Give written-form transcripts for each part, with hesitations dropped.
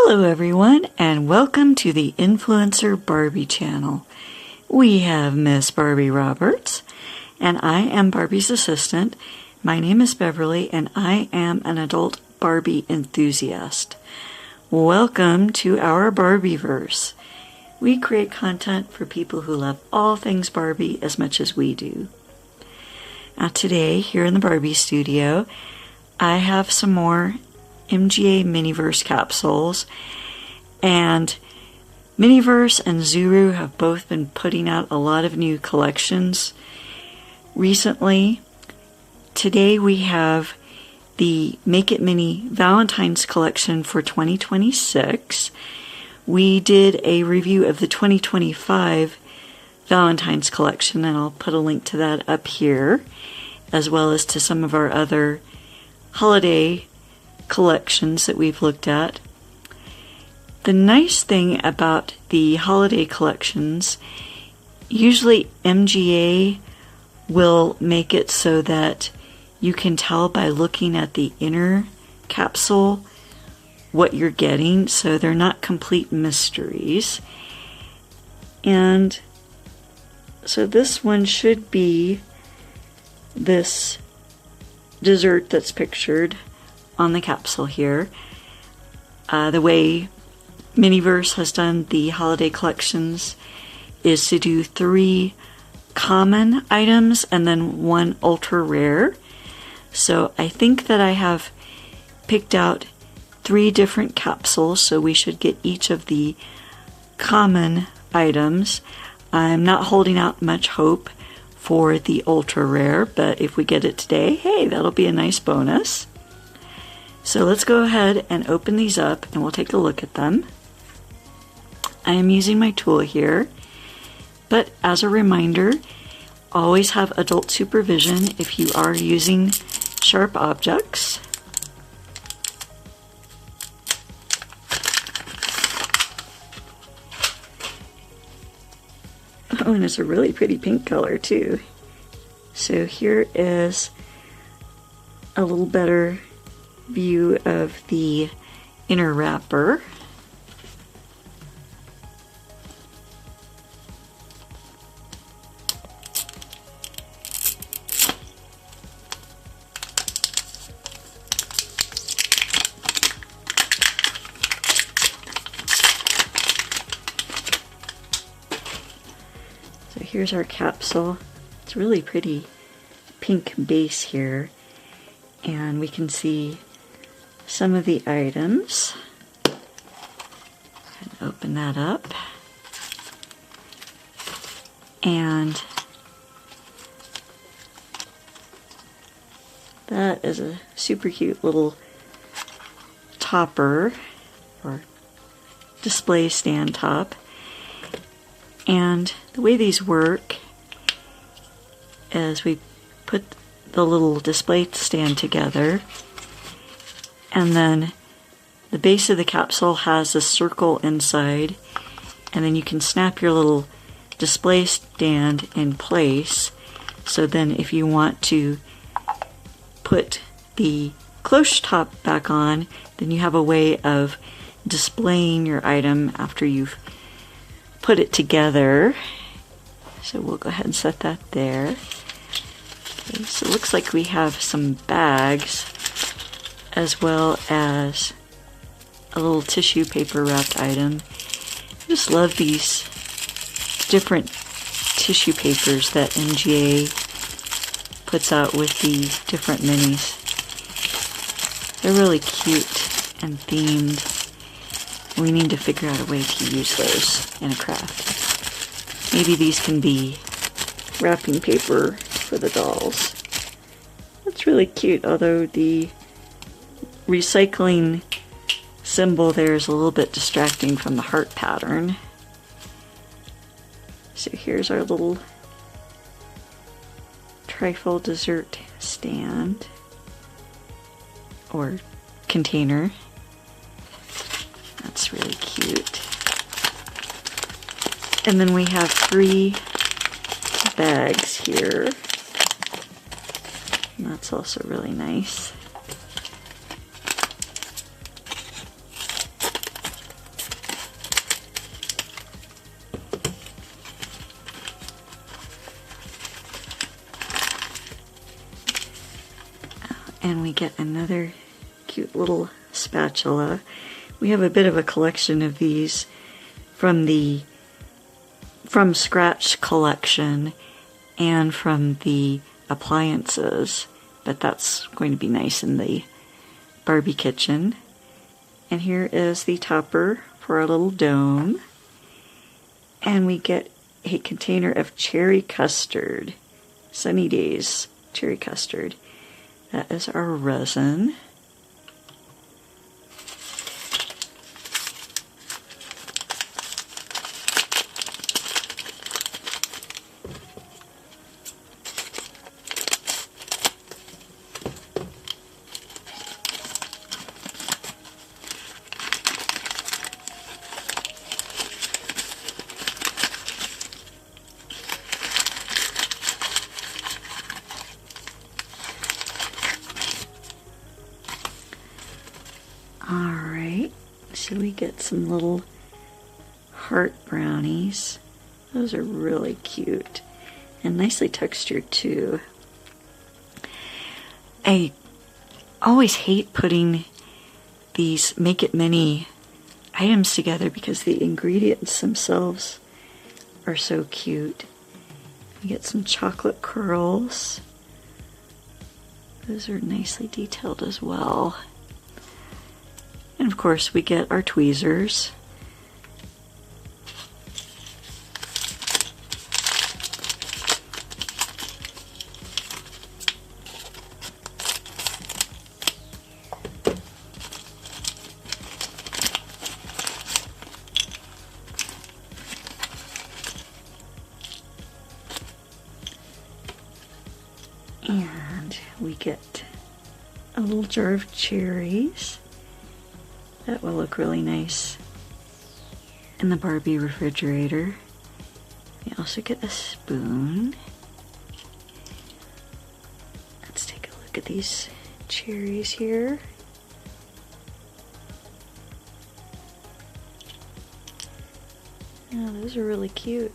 Hello everyone, and welcome to the Influencer Barbie channel. We have Miss Barbie Roberts, and I am Barbie's assistant. My name is Beverly, and I am an adult Barbie enthusiast. Welcome to our Barbieverse. We create content for people who love all things Barbie as much as we do. Now today, here in the Barbie studio, I have some more MGA Miniverse capsules, and Miniverse and Zuru have both been putting out a lot of new collections recently. Today we have the Make It Mini Valentine's collection for 2026. We did a review of the 2025 Valentine's collection, and I'll put a link to that up here, as well as to some of our other holiday collections that we've looked at. The nice thing about the holiday collections, usually MGA will make it so that you can tell by looking at the inner capsule what you're getting, so they're not complete mysteries. And so this one should be this dessert that's pictured on the capsule here. The way Miniverse has done the holiday collections is to do 3 common items and then 1 ultra rare. So I think that I have picked out 3 different capsules, so we should get each of the common items. I'm not holding out much hope for the ultra rare, but if we get it today, hey, that'll be a nice bonus. So let's go ahead and open these up and we'll take a look at them. I am using my tool here, but as a reminder, always have adult supervision if you are using sharp objects. Oh, and it's a really pretty pink color too. So here is a little better view of the inner wrapper. So here's our capsule. It's a really pretty pink base here, and we can see some of the items. And open that up. And that is a super cute little topper or display stand top. And the way these work is we put the little display stand together, and then the base of the capsule has a circle inside, and then you can snap your little display stand in place. So then if you want to put the cloche top back on, then you have a way of displaying your item after you've put it together. So we'll go ahead and set that there. Okay, so it looks like we have some bags, as well as a little tissue paper wrapped item. I just love these different tissue papers that MGA puts out with the different minis. They're really cute and themed. We need to figure out a way to use those in a craft. Maybe these can be wrapping paper for the dolls. That's really cute, although the recycling symbol there is a little bit distracting from the heart pattern. So here's our little trifle dessert stand or container. That's really cute. And then we have 3 bags here. And that's also really nice. And we get another cute little spatula. We have a bit of a collection of these from the From Scratch collection and from the appliances, but that's going to be nice in the Barbie kitchen. And here is the topper for our little dome. And we get a container of cherry custard, Sunny Days cherry custard. That is our resin. Alright, so we get some little heart brownies. Those are really cute and nicely textured too. I always hate putting these Make It Mini items together because the ingredients themselves are so cute. We get some chocolate curls. Those are nicely detailed as well. And of course we get our tweezers. And we get a little jar of cherries. That will look really nice in the Barbie refrigerator. We also get a spoon. Let's take a look at these cherries here. Oh, those are really cute.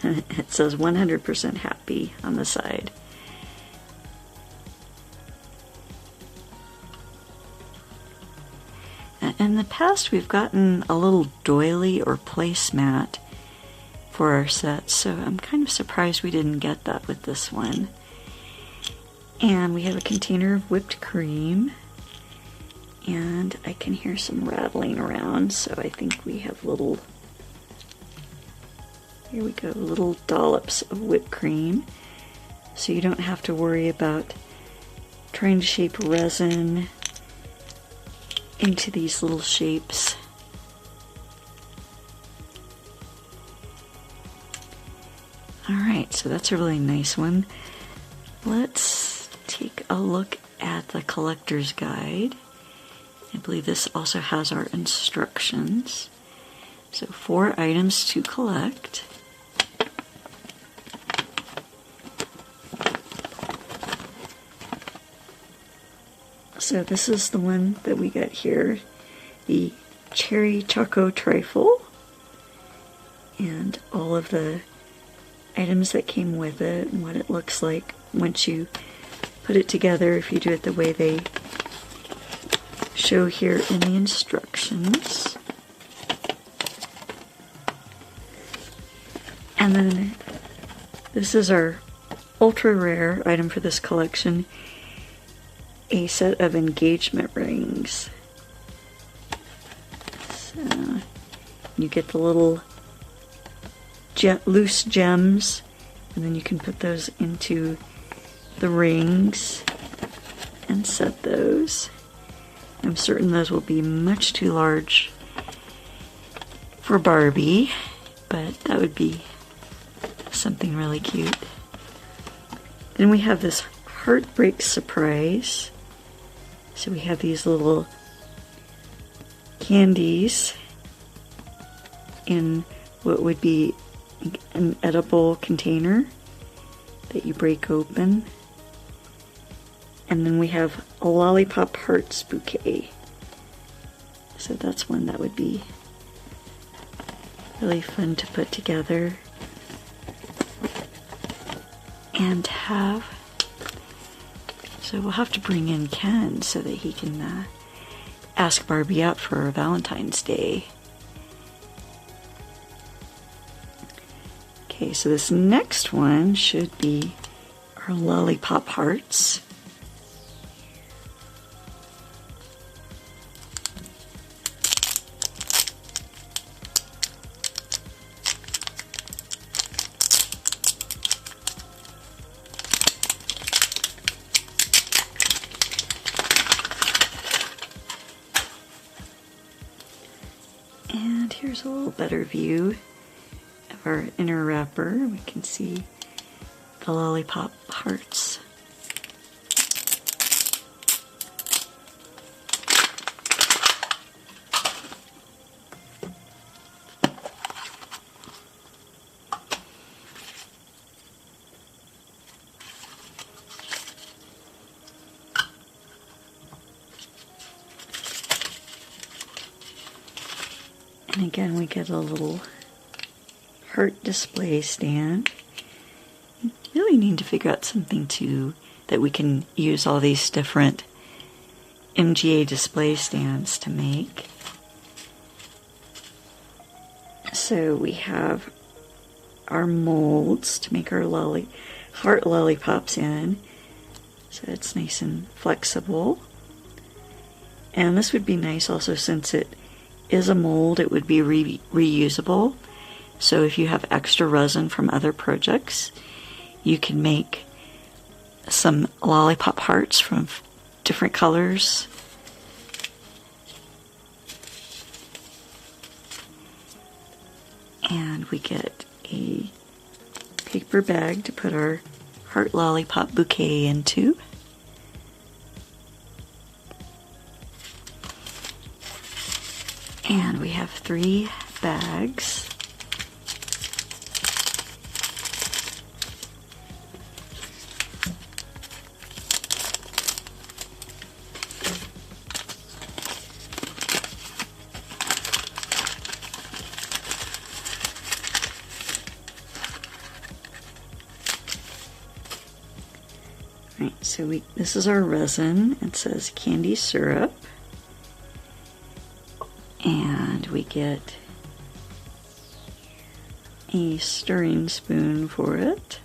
It says 100% happy on the side. In the past, we've gotten a little doily or placemat for our sets, so I'm kind of surprised we didn't get that with this one. And we have a container of whipped cream, and I can hear some rattling around, so I think we have little... Here we go, little dollops of whipped cream, so you don't have to worry about trying to shape resin into these little shapes. Alright, so that's a really nice one. Let's take a look at the collector's guide. I believe this also has our instructions. So 4 items to collect. So this is the one that we got here, the Cherry Choco Trifle, and all of the items that came with it and what it looks like once you put it together, if you do it the way they show here in the instructions. And then this is our ultra rare item for this collection, a set of engagement rings. So you get the little loose gems, and then you can put those into the rings and set those. I'm certain those will be much too large for Barbie, but that would be something really cute. Then we have this heartbreak surprise. So we have these little candies in what would be an edible container that you break open. And then we have a lollipop hearts bouquet. So that's one that would be really fun to put together and have. So we'll have to bring in Ken so that he can ask Barbie out for Valentine's Day. Okay, so this next one should be our lollipop hearts. And here's a little better view of our inner wrapper. We can see the lollipop hearts. And again, we get a little heart display stand. We really need to figure out something that we can use all these different MGA display stands to make. So we have our molds to make our heart lollipops in. So it's nice and flexible. And this would be nice also, since it is a mold, it would be reusable. So if you have extra resin from other projects, you can make some lollipop hearts from different colors. And we get a paper bag to put our heart lollipop bouquet into. And we have 3 bags. Right, so this is our resin. It says candy syrup. And we get a stirring spoon for it,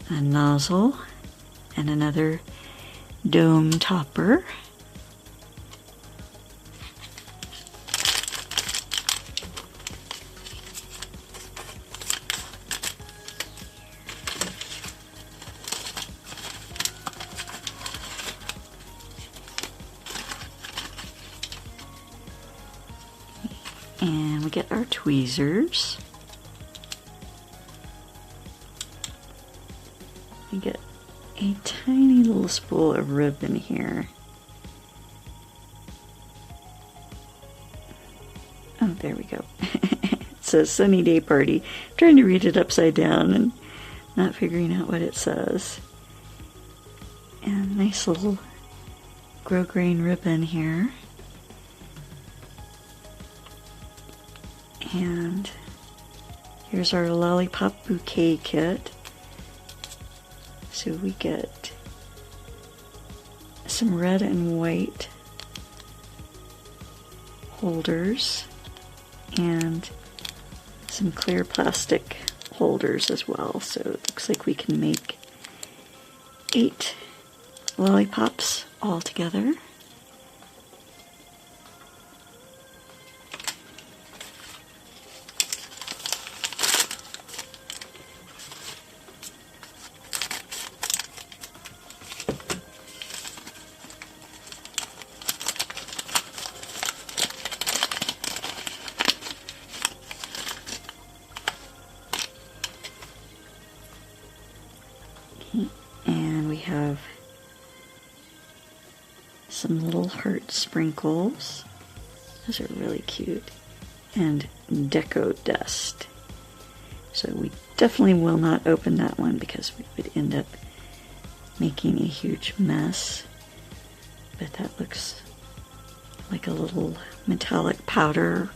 a nozzle, and another dome topper. And we get our tweezers. We get a tiny little spool of ribbon here. Oh, there we go. It says Sunny Day Party. I'm trying to read it upside down and not figuring out what it says. And nice little grosgrain ribbon here. And here's our lollipop bouquet kit. So we get some red and white holders and some clear plastic holders as well. So it looks like we can make 8 lollipops all together. And we have some little heart sprinkles. Those are really cute. And deco dust. So we definitely will not open that one because we would end up making a huge mess. But that looks like a little metallic powder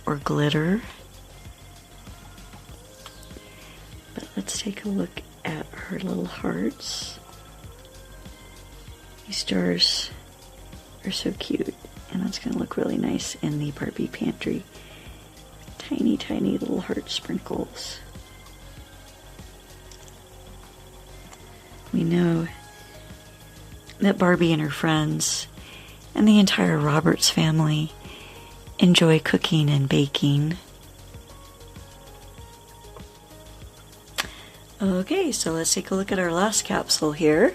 or glitter. But let's take a look at her little hearts. These stars are so cute, and that's going to look really nice in the Barbie pantry. Tiny, tiny little heart sprinkles. We know that Barbie and her friends and the entire Roberts family enjoy cooking and baking. Okay, so let's take a look at our last capsule here.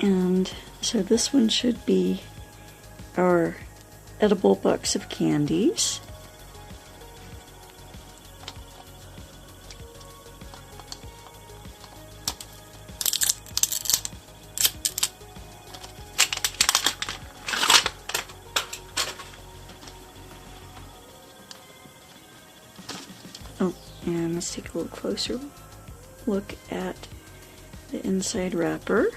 And so this one should be our edible box of candies. Oh, and let's take a little closer look at the inside wrapper.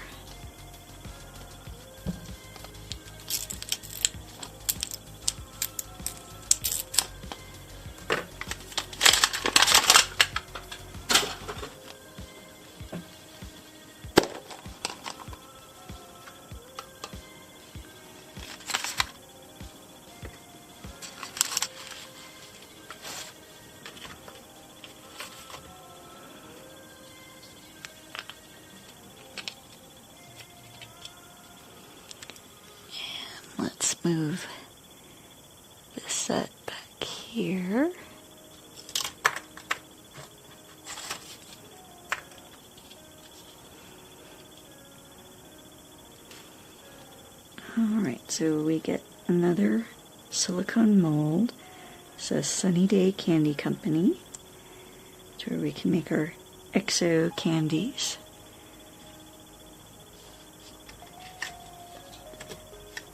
Let's move the set back here. Alright, so we get another silicone mold. It says Sunny Day Candy Company. It's where we can make our XO candies.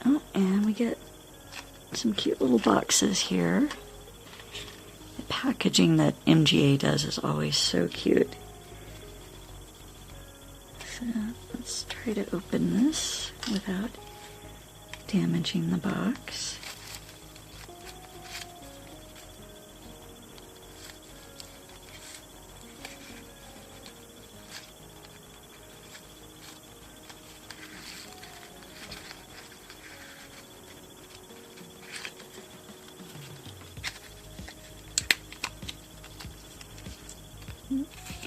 Oh, and we get some cute little boxes here. The packaging that MGA does is always so cute. So let's try to open this without damaging the box.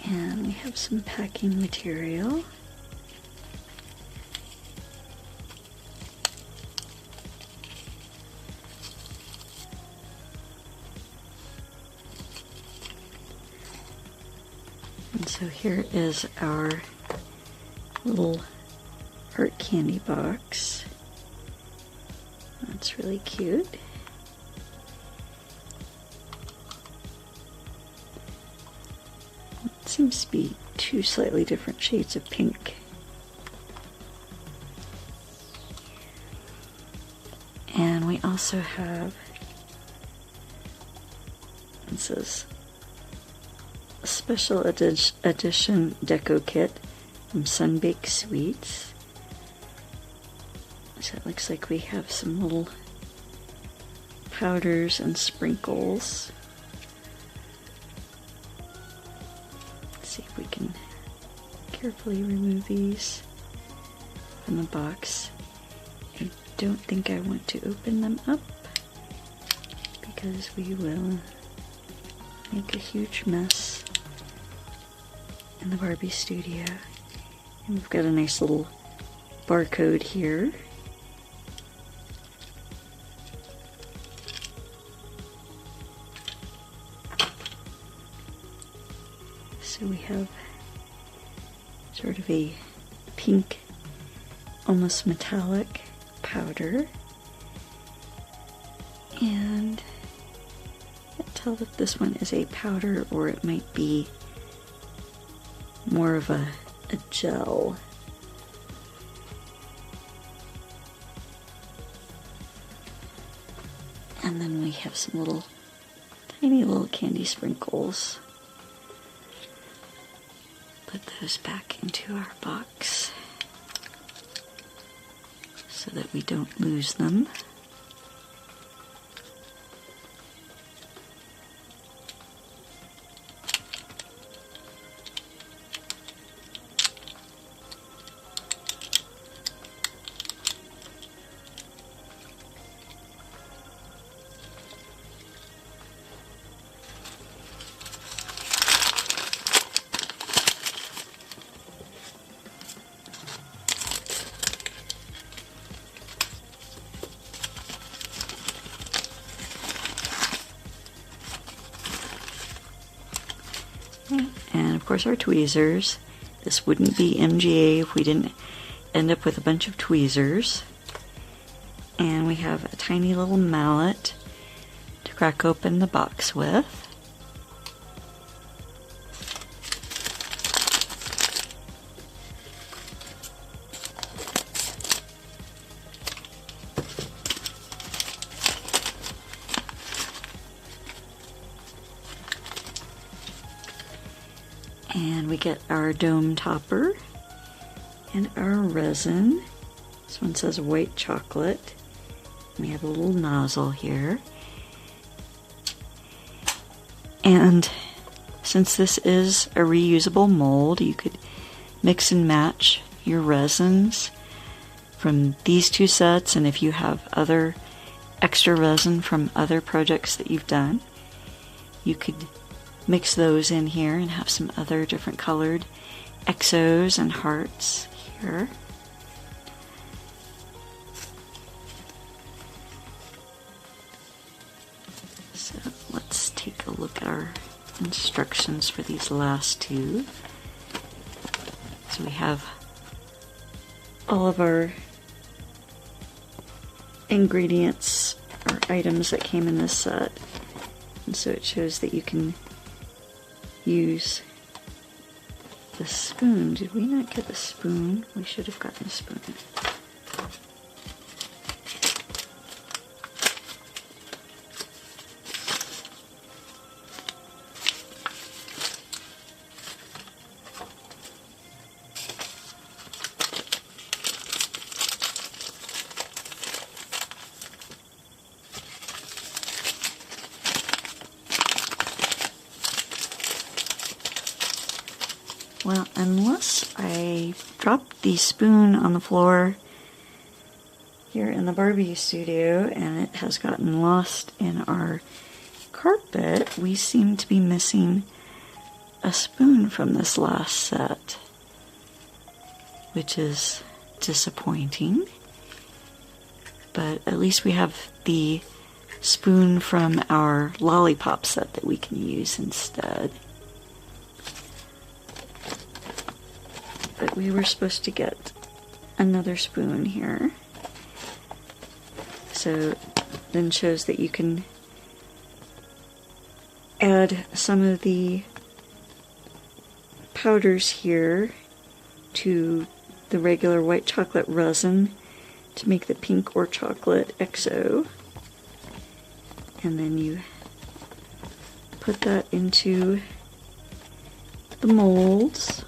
And we have some packing material. And so here is our little heart candy box. That's really cute. Seems to be two slightly different shades of pink. And we also have, it says, a special edition deco kit from Sunbaked Sweets. So it looks like we have some little powders and sprinkles. See if we can carefully remove these from the box. I don't think I want to open them up because we will make a huge mess in the Barbie studio. And we've got a nice little barcode here. So we have sort of a pink, almost metallic powder. And I can't tell if this one is a powder or it might be more of a gel. And then we have some little, tiny little candy sprinkles. Put those back into our box. so that we don't lose them. And of course our tweezers. This wouldn't be MGA if we didn't end up with a bunch of tweezers. And we have a tiny little mallet to crack open the box with. And we get our dome topper and our resin. This one says white chocolate. We have a little nozzle here. And since this is a reusable mold, you could mix and match your resins from these two sets, and if you have other extra resin from other projects that you've done, you could mix those in here and have some other different colored XOs and hearts here. So let's take a look at our instructions for these last two. So we have all of our ingredients or items that came in this set, and so it shows that you can use the spoon. Did we not get the spoon? We should have gotten a spoon. Well, unless I dropped the spoon on the floor here in the Barbie studio and it has gotten lost in our carpet, we seem to be missing a spoon from this last set, which is disappointing. But at least we have the spoon from our lollipop set that we can use instead. But we were supposed to get another spoon here. So then shows that you can add some of the powders here to the regular white chocolate resin to make the pink or chocolate XO. And then you put that into the molds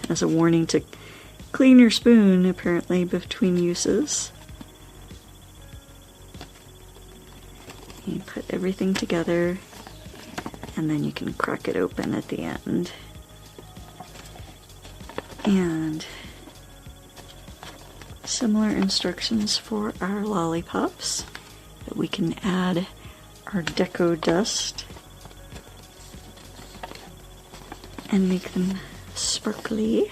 as a warning to clean your spoon, apparently, between uses. You put everything together, and then you can crack it open at the end. And similar instructions for our lollipops, that we can add our deco dust and make them sparkly.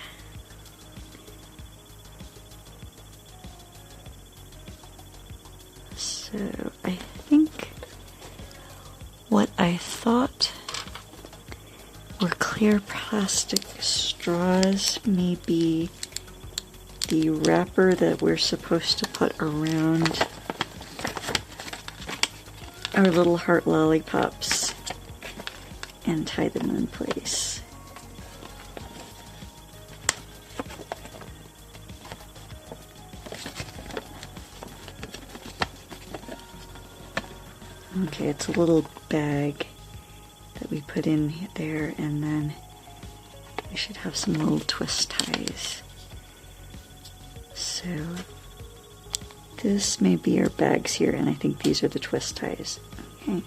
So I think what I thought were clear plastic straws may be the wrapper that we're supposed to put around our little heart lollipops and tie them in place. Okay, it's a little bag that we put in there, and then we should have some little twist ties So this may be our bags here, and I think these are the twist ties. Okay.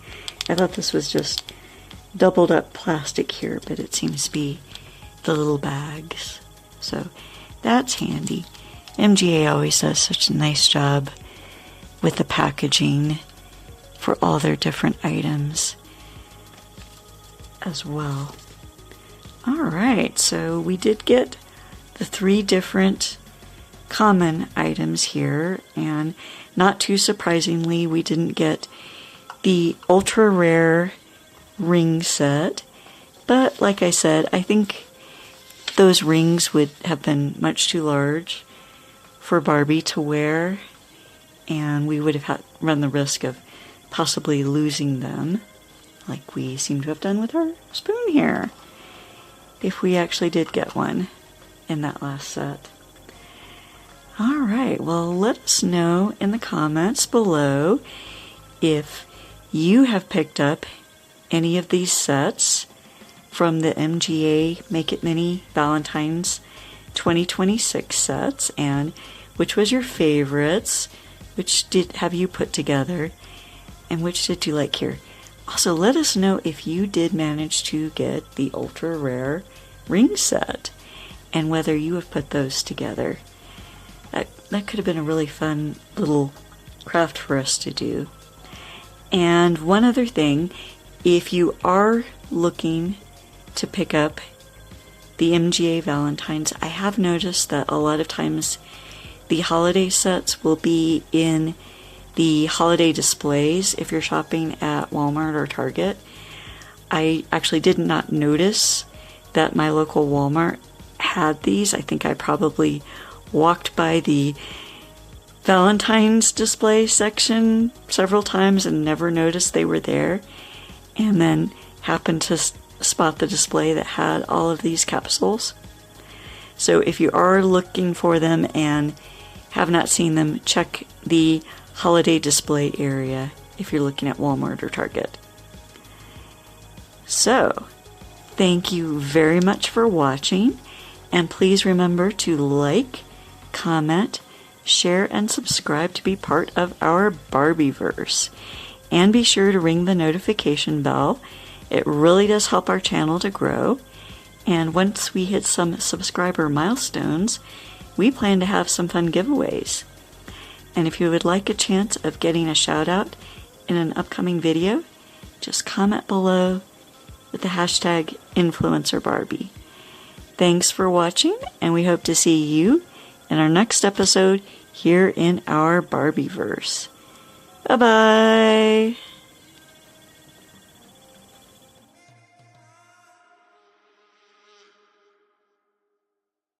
I thought this was just doubled up plastic here, but it seems to be the little bags. So that's handy. MGA always does such a nice job with the packaging for all their different items as well. Alright, so we did get the 3 different common items here, and not too surprisingly, we didn't get the ultra rare ring set, but like I said, I think those rings would have been much too large for Barbie to wear, and we would have run the risk of possibly losing them, like we seem to have done with our spoon here, if we actually did get one in that last set. Alright, well, let us know in the comments below if you have picked up any of these sets from the MGA Make It Mini Valentine's 2026 sets, and which was your favorites, which have you put together, and which did you like here. Also, let us know if you did manage to get the ultra rare ring set and whether you have put those together. That could have been a really fun little craft for us to do. And one other thing, if you are looking to pick up the MGA Valentines, I have noticed that a lot of times the holiday sets will be in the holiday displays if you're shopping at Walmart or Target. I actually did not notice that my local Walmart had these. I think I probably walked by the Valentine's display section several times and never noticed they were there, and then happened to spot the display that had all of these capsules. So if you are looking for them and have not seen them, check the holiday display area if you're looking at Walmart or Target. So, thank you very much for watching, and please remember to like, comment, share, and subscribe to be part of our Barbieverse. And be sure to ring the notification bell. It really does help our channel to grow. And once we hit some subscriber milestones, we plan to have some fun giveaways. And if you would like a chance of getting a shout out in an upcoming video, just comment below with the hashtag InfluencerBarbie. Thanks for watching, and we hope to see you in our next episode here in our Barbieverse. Bye-bye!